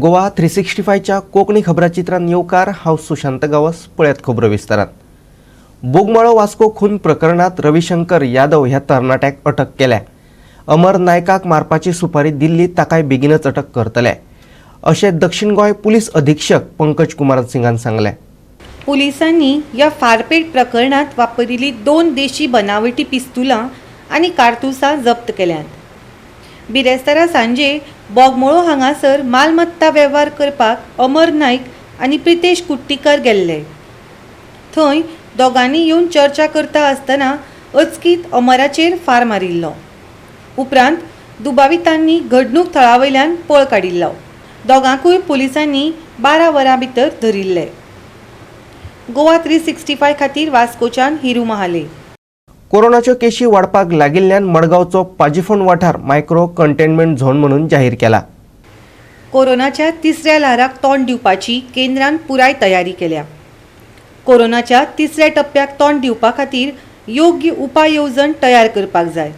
गोवा 365च्या कोकणी खबराचित्रांत येवकार हांव सुशांत गावस पळयात खबरो विस्तारात। बोगमाळो वास्को खून प्रकरणात रविशंकर यादव ह्या तरणाट्याक अटक केल्या। अमर नायकाक मारपाची सुपारी दिल्ली ताकाय बेगीनच अटक करतले अशें दक्षिण गोंय पुलीस अधीक्षक पंकज कुमार सिंगान सांगले। पुलिसांनी या फारपेट प्रकरणात वापरिल्ली 2 देशी बनावटी पिस्तुलां आनी कारतुसां जप्त केल्यात। बिरेस्तारा सांजे बोगमाळो हांगासर मालमत्ता वेव्हार करपाक अमर नायक आनी प्रितेश कुट्टीकर गेल्ले। थंय दोगांनी येवन चर्चा करता आसतना अचकीत अमराचेर फार मारिल्लो। उपरांत दुबावितांनी घडणूक थळावयल्यान पळ काडिल्लो। दोगांकूय पुलिसांनी 12 वरां भितर धरिल्ले। गोवा 365 खातीर वास्कोच्यान हिरू महाले। कोरोनाच्यो केशी वाडपाक लागिल्ल्यान मडगांवचो पाजीफोंड वाठार मायक्रो कंटेनमेंट झोन म्हणून जाहीर केला। कोरोनाच्या तिसऱ्या ल्हाराक तोंड दिवपाची केंद्रान पुराय तयारी केल्या। कोरोनाच्या तिसऱ्या टप्प्याक तोंड दिवपा खातीर योग्य उपाय येवजण तयार करपाक जाय।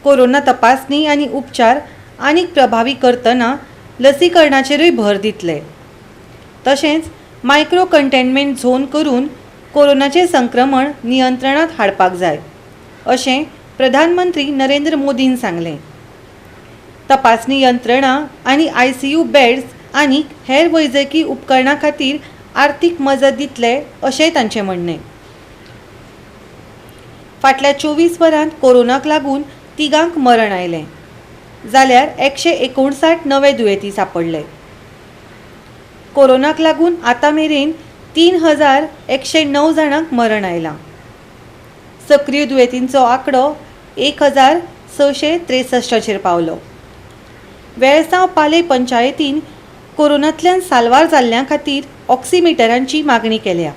कोरोना तपासणी आनी उपचार आनीक प्रभावी करतना लसीकरणाचेरूय भर दितले। तशेंच मायक्रो कंटेनमेंट झोन करून कोरोनाचे संक्रमण नियंत्रणात हाडपाक जाय अशें प्रधानमंत्री नरेंद्र मोदीन सांगलें। तपासणी यंत्रणा आनी ICU बेड्स आनी हेर वैजकी उपकरणां खातीर आर्थीक मजत दितले अशेंय तांचें म्हणणें। फाटल्या 24 वरांत कोरोनाक लागून 3 मरण आयलें, जाल्यार 159 नवे दुयेंती सांपडले। कोरोनाक लागून आतां मेरेन 3109 जाणांक मरण आयलां। सक्रीय दुयेंतींचो आंकडो 1663 चेर पावलो। वेळसांव पालय पंचायतीन कोरोनांतल्यान साल्वार जाल्ल्यां खातीर ऑक्सिमिटरांची मागणी केल्या।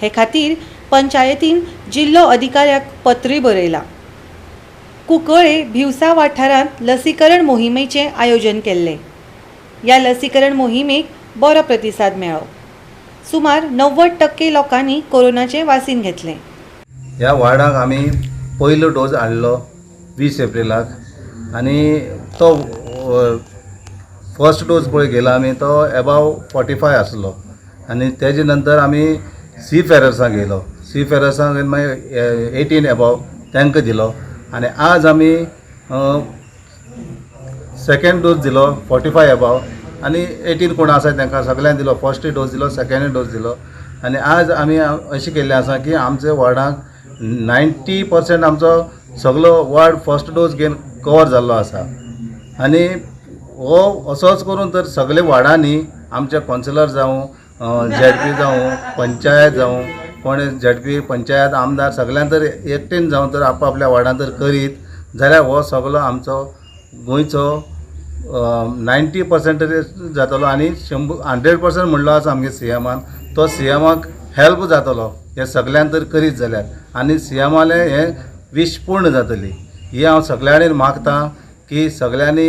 हे खातीर पंचायतीन जिल्लो अधिकाऱ्याक पत्रय बरयलां। कुंकळे भिवसा वाठारांत लसीकरण मोहिमेचें आयोजन केल्लें। ह्या लसीकरण मोहिमेक बरो प्रतिसाद मेळ्ळो। सुमार 90% लोकांनी कोरोनाचें वासीन घेतलें। ह्या वार्डाक आमी पयलो डोस हाडलो 20 एप्रिलाक आनी तो फर्स्ट डोस पळय गेलो आमी तो अबाव 45 आसलो आनी तेजे नंतर आमी सी फेरसां गेलो। सी फेरसां मागीर 18 अबाव तांकां दिलो आनी आज आमी सेकंड डोस दिलो 45 अबाव आनी 18 कोण आसा तांकां सगळ्यांक दिलो। फर्स्ट डोस दिलो, सेकंड डोस दिलो आनी आज आमी अशें केल्लें आसा की आमच्या वार्डाक 90% आमचो सगळो वार्ड फर्स्ट डोस घेवन कवर जाल्लो आसा। आनी हो असोच करून तर सगळे वार्डांनी आमचे कावन्सिलर जावं ZP जावं पंचायत जावं कोण ZP पंचायत आमदार सगळ्यांक तर एकटेन जावं तर आपल्या वार्डांत तर करीत जाल्यार हो सगळो आमचो गोंयचो 90% जातलो आनी 100% म्हणलो आसा आमगे CMान तो CMाक हेल्प जातलो हे सगळ्यांक तर करीत जाल्यार आनी CMाले हे विश पूर्ण जातली ही हांव सगळ्या कडेन मागतां की सगळ्यांनी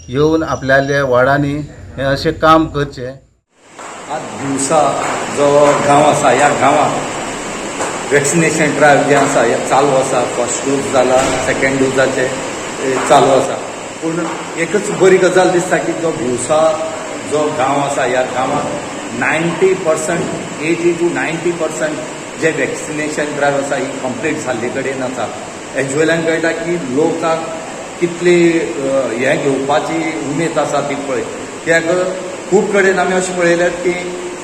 येवन आपल्या वार्डांनी हे अशें काम करचें। आज दिवसा जो गांव आसा ह्या गांवांत वॅक्सिनेशन ड्रायव्ह जे आसा हे चालू आसा। फर्स्ट डोस जाला, सेकंड डोजाचे चालू आसा। पूण एकच बरी गजाल दिसता की जो दिवसा जो गांव आसा ह्या गांवांत 90% 80 to 90% जे वॅक्सिनेशन ड्रायव्ह आसा ही कंप्लीट जाल्ले कडेन आसा। हेजे वयल्यान कळटा की लोकांक कितली हें घेवपाची उमेद आसा ती पळय। कित्याक खूब कडेन आमी अशें पळयल्यात की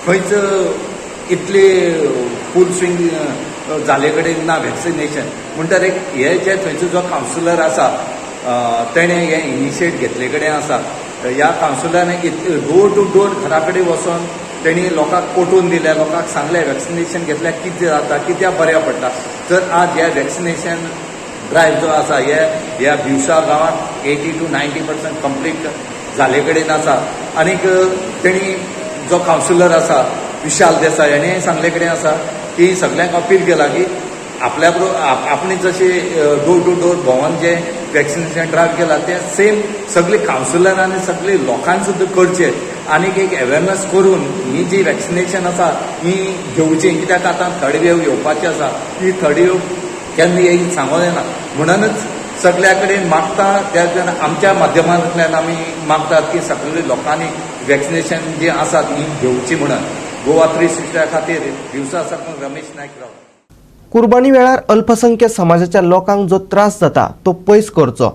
खंयच इतली फूल स्विंग जाले कडेन ना वॅक्सिनेशन। म्हणटकीर हे जे थंयचो जो कावन्सिलर आसा तेणें हें इनिशिएट घेतले कडेन आसा। ह्या कावन्सिलरान डोर टू डोर घरा कडेन वचोन तेणी लोकांक पटोवन दिल्या, लोकांक सांगलें वॅक्सिनेशन घेतल्यार कितें जाता, कित्याक बऱ्या पडटा। तर आज ह्या वॅक्सिनेशन ड्रायव्ह जो आसा ह्या भिवसा गांवांत 80 to 90% कंप्लीट जाले कडेन आसा। आनीक तेणी जो कावन्सिलर आसा विशाल देसाय हेणें सांगले कडेन आसा की सगळ्यांक अपील केला की आपल्या आपणी जशें डोर टू डोर भोंवन जे वॅक्सिनेशन ड्रायव्ह केला ते सेम सगळे कावन्सिलरांनी सगळे लोकांनी सुद्दां करचें आनीक एक अवेरनस करून ही जी वॅक्सिनेशन आसा ही घेवची। कित्याक आतां थर्ड वेव येवपाची आसा, ही थर्ड वेव केन्ना येयी सांगूं येना। म्हणूनच सगळ्या कडेन मागता त्या आमच्या माध्यमांतल्यान आमी मागतात की सगळ्या लोकांनी वॅक्सिनेशन जी आसा ती घेवची म्हणून गोवा 360 खातीर दिवसा साकून रमेश नायक राव. कुर्बानी वेळार अल्पसंख्य समाजाच्या लोकांक जो त्रास जाता तो पयस करचो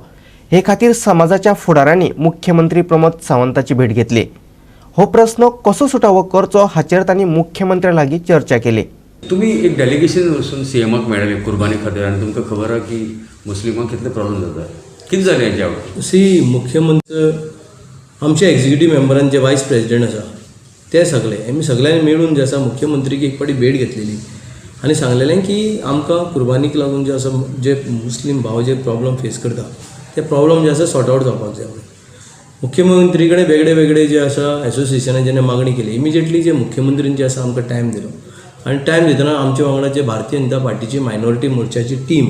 हे खातीर समाजाच्या फुडाऱ्यांनी मुख्यमंत्री प्रमोद सावंताची भेट घेतली. हो प्रश्न कसो सुटावो करचो हाचेर तांणी मुख्यमंत्र्या लागीं चर्चा केली. तुम्ही एक डेलिगेशन वचून सीएमाक मेळ्ळें कुर्बानी खातीर आनी तुमकां खबर आहा की मुस्लिमांक कितले प्रॉब्लेम जाता. कितें जालें हेच्या सी मुख्यमंत्री आमच्या एक्झिक्युटीव मेंबरान जे वायस प्रेसिडेंट आसा ते सगळे आमी सगळ्यांनी मेळून जे आसा मुख्यमंत्रीक एक फावटी भेट घेतलेली आनी सांगलेलें की आमकां कुर्बानीक लागून जे आसा जे मुस्लीम भाव जे प्रॉब्लम फेस करता ते प्रॉब्लम जे आसा सॉर्ट आवट जावपाक जाय. मुख्यमंत्री कडेन वेगळे वेगळे जे आसा एसोसिएशनान जेन्ना मागणी केली इमिजिएटली जे मुख्यमंत्रीन जे आसा आमकां टायम दिलो आनी टायम दितना आमच्या वांगडा जे भारतीय जनता पार्टीची मायनॉरिटी मोर्चाची टीम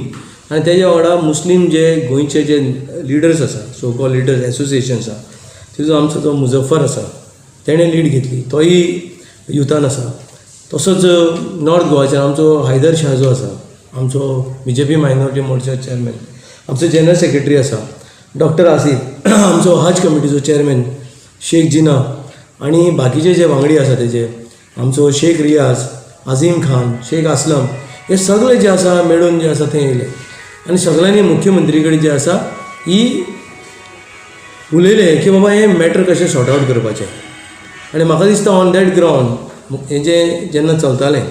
आनी तेज्या वांगडा मुस्लीम जे गोंयचे जे लिडर्स आसा सो कॉल लिडर्स एसोसिएशन आसा तिजो आमचो जो मुझफ्फर आसा तेणें लीड घेतली तोय युथान आसा. तसोच नॉर्थ गोवाच्यान आमचो हैदर शाह जो आसा आमचो BJP मायनॉरिटी मोर्चा चेअरमॅन आमचो जनरल सेक्रेटरी आसा डॉक्टर आसिफ आमचो हज कमिटीचो चेअरमॅन शेख जिना आनी बाकीचे जे वांगडी आसा तेजे आमचो शेख रियाज अजीम खान शेख असलम हे सगळे जे आसा मेळून जे आसा थंय येयले आनी सगळ्यांनी मुख्यमंत्री कडेन जे आसा ही उलयले की बाबा हे मॅटर कशें सॉर्ट आवट करपाचें. आनी म्हाका दिसता ऑन दॅट ग्रावंड हें जेन्ना चलतालें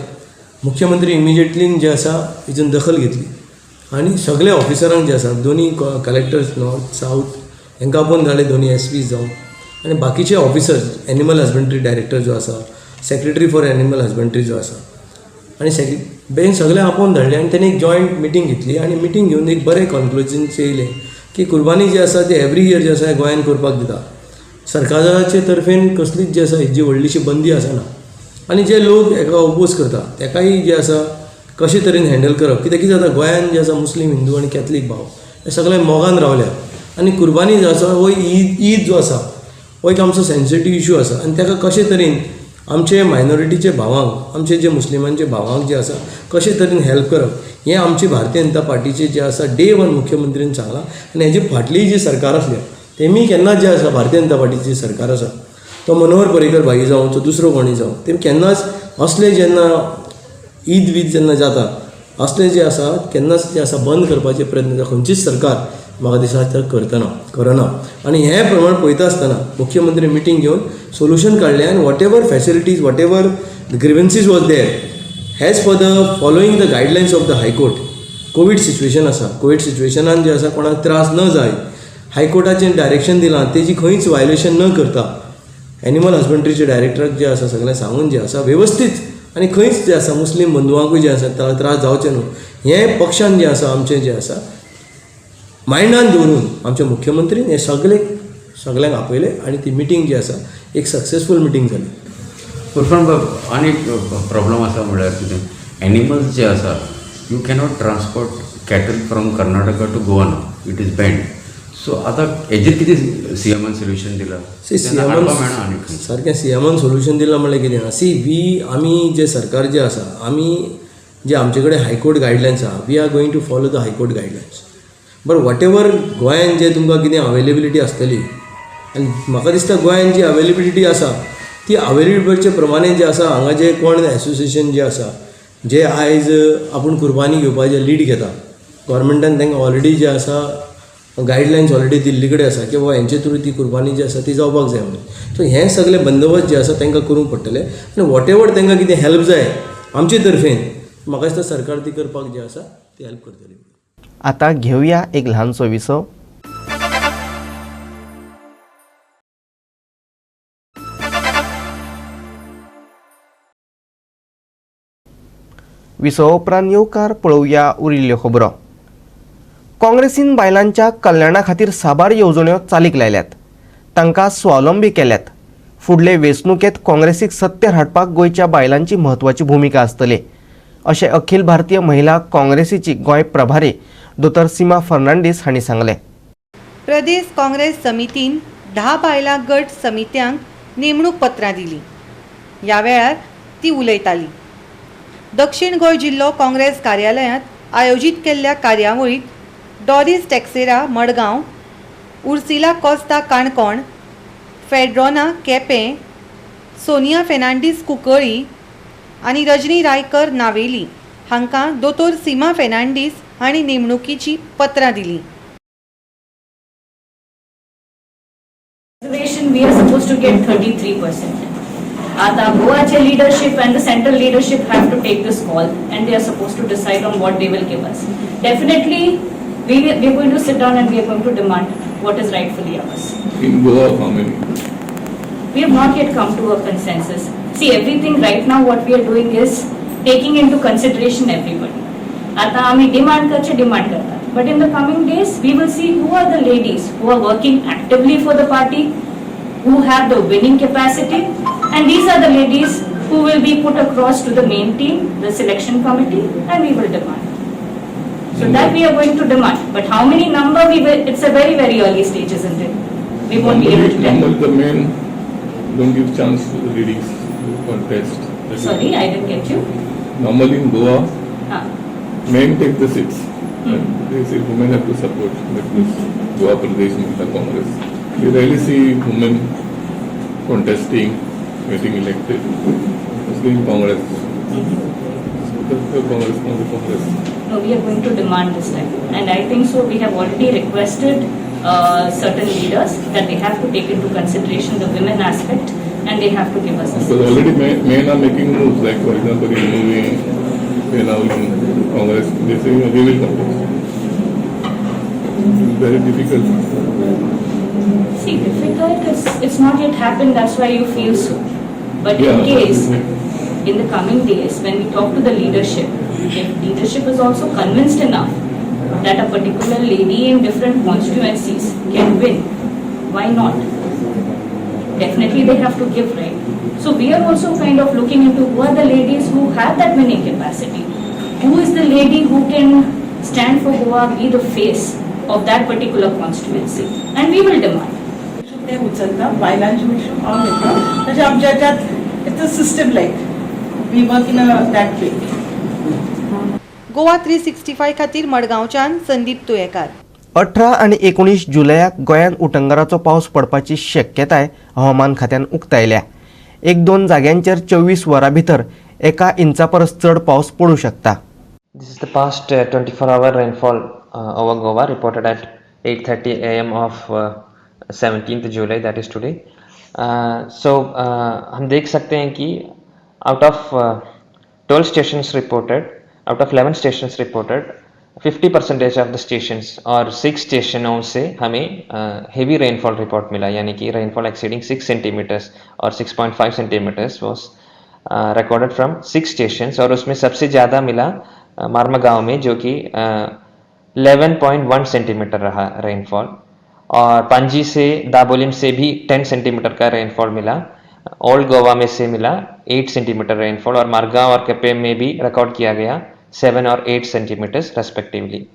मुख्यमंत्री इमिजिएटली जे आसा हितून दखल घेतली आनी सगळे ऑफिसरांक जे आसा दोनी कलेक्टर्स नॉर्थ सावथ हांकां आपोवन धाडले दोनी SPs जावन आनी बाकीचे ऑफिसर्स एनिमल हजबंड्री डायरेक्टर जो आसा सेक्रेटरी फॉर एनिमल हजबंड्री जो आसा आनी बेन सगळे आपोवन धाडले आनी तेणी एक जॉयंट मिटींग घेतली आनी मिटींग घेवन एक बरें कन्क्लुजन येयलें की कुर्बानी जी आसा ती एवरी इयर जे आसा गोंयान करपाक दिता. सरकाराचे तर्फेन कसलीच जी आसा हेजी व्हडलीशी बंदी आसना आनी जे लोक हेका ओपोज करता तेकाय जे आसा कशे तरेन हँडल करप कित्याक कितें जाता गोंयान जे आसा मुस्लीम हिंदू आनी कॅथलीक भाव हे सगळे मोगान रावल्या आनी कुर्बानी जो आसा हो ईद जो आसा हो एक आमचो सेन्सिटीव इशू आसा आनी ताका कशे तरेन आमचे मायनॉरिटीचे भावांक आमचे जे मुस्लिमांचे भावांक जे आसा कशे तरेन हेल्प करप हें आमची भारतीय जनता पार्टीचे जे आसा डे वन मुख्यमंत्रीन सांगलां आनी हेजी फाटली जी सरकार आसल्या तेमी केन्नाच जे आसा भारतीय जनता पार्टीची सरकार आसा तो मनोहर पर्रीकर भाई जावं तो दुसरो कोणी जावं तेमी केन्नाच असले जेन्ना ईद वीद जेन्ना जाता असले जे आसा केन्नाच जे आसा बंद करपाचे प्रयत्न खंयचीच सरकार म्हाका दिसता करना आनी हे प्रमाण पळयता आसतना मुख्यमंत्री मिटींग घेवन सोल्युशन काडलें आनी whatever facilities whatever grievances was there has for the following the guidelines of the high court. Covid situation आसा कोवीड सिच्युएशनान जे आसा कोणाक त्रास न जाय हायकोर्टाचें डायरेक्शन दिलां तेजी खंयच वायलेशन न करता एनिमल हजबंड्रीचे डायरेक्टराक जे आसा सगळें सांगून जे आसा वेवस्थीत आनी खंयच जे आसा मुस्लीम बंधुवांकूय जे आसा त्रास जावचे न्हू हें पक्षान जे आसा आमचें जे आसा मायंडान दवरून आमच्या मुख्यमंत्रीन हे सगळ्यांक आपयले आनी ती मिटींग जी आसा एक सक्सेसफूल मिटींग जाली. पण आनी एक प्रॉब्लम आसा म्हळ्यार कितें एनिमल्स जे आसा you cannot transport cattle from Karnataka to Goa now it is banned. So आतां हेजेर कितें सीएमान सोल्युशन दिलां सीएमान सारकें सीएमान सोल्युशन दिलां म्हणल्यार कितें ना आमी जे सरकार जे आसा आमी जे आमचे कडेन हायकोर्ट गायडलायन्स आहा we are going to follow the high court guidelines. But whatever गोंयान जे तुमकां कितें अवेलेबिलिटी आसतली आनी म्हाका दिसता गोंयान जी अवेलेबिलिटी आसा ती अवेलेबिलिटीचे प्रमाणे जे आसा हांगा जे कोण एसोसिएशन जे आसा जे आयज आपूण कुर्बानी घेवपाचें लीड घेता गव्हर्मेंटान तांकां ऑलरेडी जे आसा गायडलायन्स ऑलरेडी दिल्ली कडेन आसा की बाबा हेंचे थ्रू ती कुर्बानी जी आसा ती जावपाक जाय म्हणून. सो हें सगळें बंदोबस्त जे आसा तांकां करूंक पडटलें आनी वॉट एवर तांकां कितें हेल्प जाय आमचे तर्फेन म्हाका दिसता सरकार ती करपाक जे आसा ती हेल्प करतली. आता घेऊया एक ल्हानसो विसव. विसव उपरांत येवकार पळोवया उरिल्ल्यो खबरो. काँग्रेसीन बायलांच्या कल्याणा खातीर साबार येवजण्यो चालीक लायल्यात. तांकां स्वावलंबी केल्यात. फुडले वेंचणुकेंत काँग्रेसीक सत्तेर हाडपाक गोंयच्या बायलांची म्हत्वाची भुमिका आसतली अशें अखिल भारतीय महिला काँग्रेसीची गोंय प्रभारी दोतर सीमा फर्नांडीस हांणी सांगलें. प्रदेश काँग्रेस समितीन 10 बायलां गट समित्यांक नेमणूक पत्रां दिली. ह्या वेळार ती उलयताली. दक्षिण गोंय जिल्लो काँग्रेस कार्यालयांत आयोजीत केल्ल्या कार्यावळीत डॉरिस टॅक्सेरा मडगांव, उर्सिला कॉस्ता काणकोण, फेड्रॉना केपें, सोनिया फेर्नांडीस कुंकळ्ळी आनी रजनी रायकर नावेली हांकां दोतोर सीमा फेर्नांडीस हांणी नेमणुकीची पत्रां दिलीं. Reservation, we are supposed to get 33%. The Goache leadership and the central leadership have to take this call, and they are supposed to decide on what they will give us. Definitely, we are going to sit down and we are going to demand what is rightfully ours. In Goa, how many? We have not yet come to a consensus. See, everything right now what we are doing is taking into consideration everybody. आता आम्ही demand करतात. But in the coming days, we will see who are the ladies who are working actively for the party, who have the winning capacity, and these are the ladies who will be put across to the main team, the selection committee, and we will demand. So that we are going to demand. But how many number we will, it's a very, very early stage, isn't it? We won't be able to tell. Normally the men don't give chance to the ladies to contest. Sorry, I didn't get you. Normally in Goa, Ah. men take the seats. And they say women have to support this Goa Pradesh Mahila Congress. We rarely see women contesting, getting elected. It's in Congress. The Congress, not the Congress. No, we are going to demand this time. And I think so we have already requested certain leaders that they have to take into consideration the women aspect and they have to give us a Because already men are making moves, like for example in moving, you know, in Congress, they say we will contest. It's very difficult. See, difficult, it's not yet happened, that's why you feel so. But in Yeah. case, in the coming days, when we talk to the leadership, if leadership is also convinced enough that a particular lady in different constituencies can win, why not? Definitely they have to give, right? So we are also kind of looking into who are the ladies who have that winning capacity. Who is the lady who can stand for Goa, be the face of that particular constituency? And we will demand. ते उचलता बायलांचे issue हांव घेता म्हणजे आमच्या ह्याच्यात it's a system like we work in that way. Goa 365 खातीर मडगांवच्यान संदीप तुयेकार. 18 आणि 19 जुलयाक गोंयांत उटंगराचो पावस पडपाची शक्यताय हवामान खात्यान उक्तायल्या. 1-2 जाग्यांचेर 24 वरां भितर 1 इंचा परस चड पावस पडूं शकता. This is the past 24-hour rainfall over Goa reported at 8:30 a.m. of 17th July, that is today. हम देख सकते हैं कि out of 11 stations reported, 50% of the stations और 6 स्टेशनों से हमें heavy rainfall report मिला, यानी कि rainfall exceeding 6 centimeters और 6.5 centimeters was recorded from 6 stations. और उसमें सबसे ज़्यादा मिला मारमागांव में, जो कि 11.1 सेंटीमीटर रहा रेनफॉल, और पांजी से दाबोलिम से भी 10 सेंटीमीटर का रेनफॉल मिला. ओल्ड गोवा में से मिला 8 सेंटीमीटर रेनफॉल, और मारगांव और कपे में भी रिकॉर्ड किया गया 7 और 8 सेंटीमीटर्स रेस्पेक्टिवली.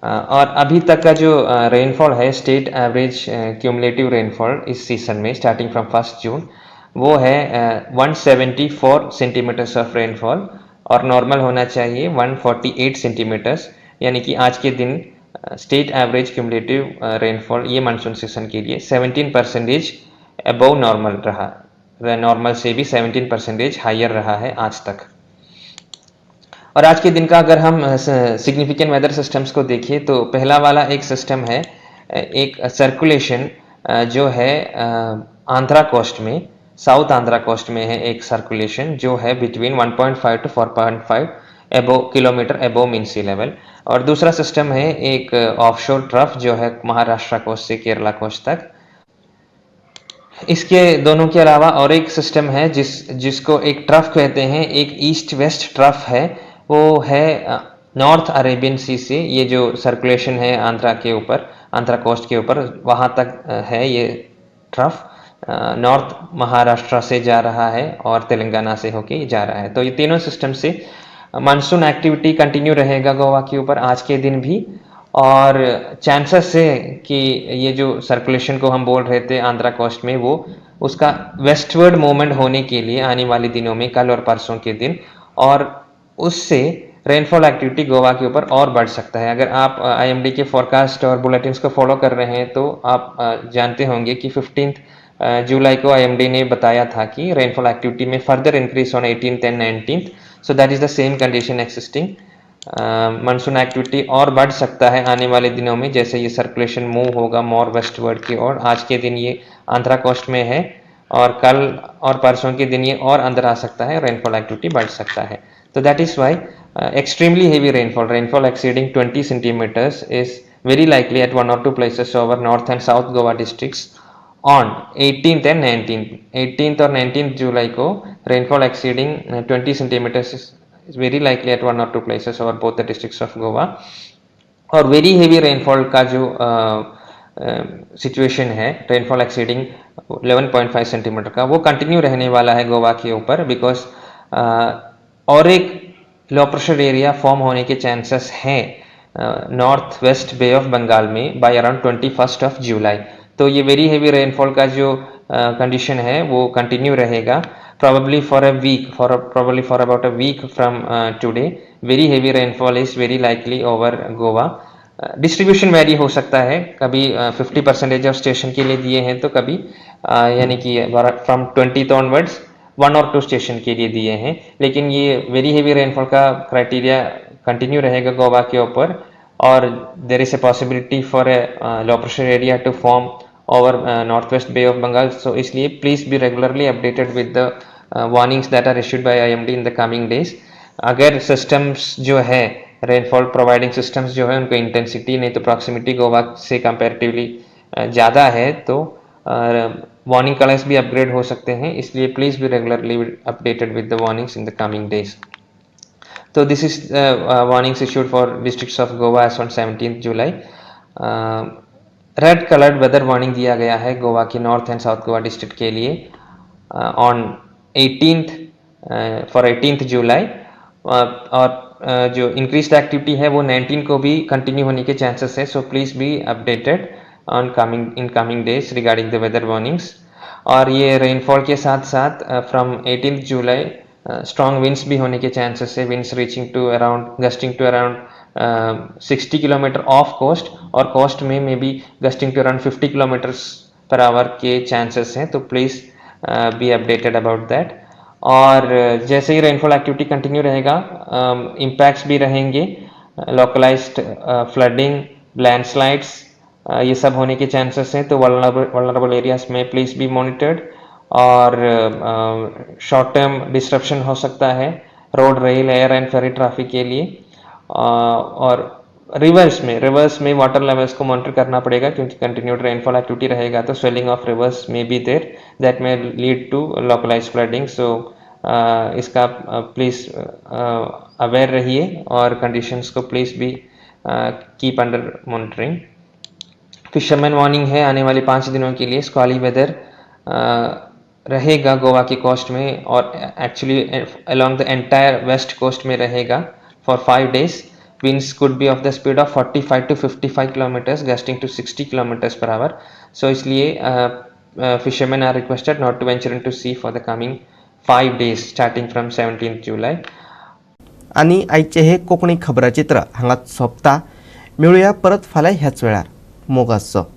और अभी तक का जो रेनफॉल है, स्टेट एवरेज क्यूमुलेटिव रेनफॉल इस सीजन में स्टार्टिंग फ्रॉम 1 जून वो है 174 सेंटीमीटर्स ऑफ रेनफॉल, और नॉर्मल होना चाहिए 148 सेंटीमीटर्स, यानी कि आज के दिन स्टेट एवरेज क्यूमुलेटिव रेनफॉल ये मानसून सीजन के लिए 17% अबव नॉर्मल रहा. नॉर्मल से भी 17% हायर रहा है आज तक. और आज के दिन का अगर हम सिग्निफिकेंट वेदर सिस्टम्स को देखें तो पहला वाला एक सिस्टम है, एक सर्कुलेशन जो है आंध्रा कोस्ट में, साउथ आंध्रा कोस्ट में है एक सर्कुलेशन जो है between 1.5 to 4.5 kilometre above mean sea level. और दूसरा सिस्टम है एक ऑफशोर ट्रफ जो है महाराष्ट्र कोस्ट से केरला कोस्ट तक. इसके दोनों के अलावा और एक सिस्टम है जिसको एक ट्रफ कहते हैं, एक ईस्ट वेस्ट ट्रफ है, वो है नॉर्थ अरेबियन सी से. ये जो सर्कुलेशन है आंध्रा के ऊपर, आंध्रा कोस्ट के ऊपर, वहाँ तक है ये ट्रफ. नॉर्थ महाराष्ट्र से जा रहा है और तेलंगाना से होके जा रहा है. तो ये तीनों सिस्टम से मानसून एक्टिविटी कंटिन्यू रहेगा गोवा के ऊपर आज के दिन भी. और चांसेस है कि ये जो सर्कुलेशन को हम बोल रहे थे आंध्रा कोस्ट में, वो उसका वेस्टवर्ड मूवमेंट होने के लिए आने वाले दिनों में, कल और परसों के दिन, और उससे रेनफॉल एक्टिविटी गोवा के ऊपर और बढ़ सकता है. अगर आप IMD के फोरकास्ट और बुलेटिन्स को फॉलो कर रहे हैं तो आप जानते होंगे कि 15 जुलाई को IMD ने बताया था कि रेनफॉल एक्टिविटी में further increase on 18th end 19th, so that is the same condition existing. Monsoon activity और बढ़ सकता है आने वाले दिनों में जैसे ये सर्कुलेशन मूव होगा मोर वेस्टवर्ड की ओर। आज के दिन ये आंध्रा कोस्ट में है और कल और परसों के दिन ये और अंदर आ सकता है, रेनफॉल एक्टिविटी बढ़ सकता है। तो that is why extremely heavy rainfall exceeding 20 centimeters is very likely at 1 or 2 places over North and South Goa districts on 18th and 19th। 18th और 19th जुलाई को rainfall exceeding 20 centimeters is very likely at 1 or 2 places over both the districts of Goa। और very heavy rainfall का जो situation है rainfall exceeding 11.5 centimetre का, वो continue रहने वाला है गोवा के ऊपर, बिकॉज और एक लो प्रेशर एरिया फॉर्म होने के चांसेस हैं north west Bay of Bengal में बाय अराउंड 21st of जुलाई। तो ये वेरी हेवी रेनफॉल का जो कंडीशन है वो कंटिन्यू रहेगा probably for about a week from today। very heavy rainfall is very likely over Goa। Distribution very हो सकता है, कभी 50% ऑफ स्टेशन के लिए दिए हैं तो कभी यानी कि from 20th onwards 1 or 2 station के लिए दिए हैं, लेकिन ये वेरी हेवी रेनफॉल का क्राइटेरिया कंटिन्यू रहेगा गोवा के ऊपर और there is a possibility for a low pressure area to form over north west Bay of Bengal. So इसलिए please be regularly updated with the warnings that are issued by IMD in the coming days. अगर systems जो है rainfall providing systems जो है उनको intensity नहीं तो proximity Goa से comparatively ज़्यादा है तो वार्निंग कलर्स भी अपग्रेड हो सकते हैं, इसलिए please be regularly updated with the warnings in the coming days. तो this is warnings issued for districts of Goa as on 17th July. Red coloured weather warning दिया गया है गोवा की north and south Goa district के लिए ऑन 18th फॉर 18th जुलाई। और जो increased activity है वो 19 को भी कंटिन्यू होने के चांसेस है, so please be updated on coming days regarding the weather warnings. और ये रेनफॉल के साथ साथ from 18th July strong winds भी होने के चांसेस है, winds gusting to around 60 kilometre off coast और कोस्ट में may be gusting to around 50 kilometres per hour के चांसेस हैं, तो please be updated about that. और जैसे ही रेनफॉल एक्टिविटी कंटिन्यू रहेगा इम्पैक्ट्स भी रहेंगे, लोकलाइज्ड फ्लडिंग, लैंडस्लाइड्स ये सब होने के चांसेस हैं, तो वल्नरेबल एरियाज में प्लीज बी मॉनिटर्ड। और शॉर्ट टर्म डिस्ट्रप्शन हो सकता है रोड, रेल, एयर एंड फेरी ट्रैफिक के लिए। और रिवर्स में वाटर लेवल्स को मॉनिटर करना पड़ेगा क्योंकि कंटिन्यूड रेनफॉल एक्टिविटी रहेगा तो swelling of rivers may be there that may lead to localised flooding. So इसका प्लीज अवेयर रहिए और कंडीशंस को प्लीज भी keep under monitoring. Fisherman warning है आने वाले 5 दिनों के लिए, स्क्वाली वेदर रहेगा गोवा की कोस्ट में और actually along the entire west coast में रहेगा for 5 days। winds could be of the speed of 45 to 55 kilometers gusting to 60 kilometers per hour। so इसलिए fishermen are requested not to venture into sea for the coming 5 days starting from 17th July। आणि आजचे हे कोकणी खबराचित्र हांगाच सोंपता। मेळुया परत फाल्यां ह्याच वेळार मोगाचो।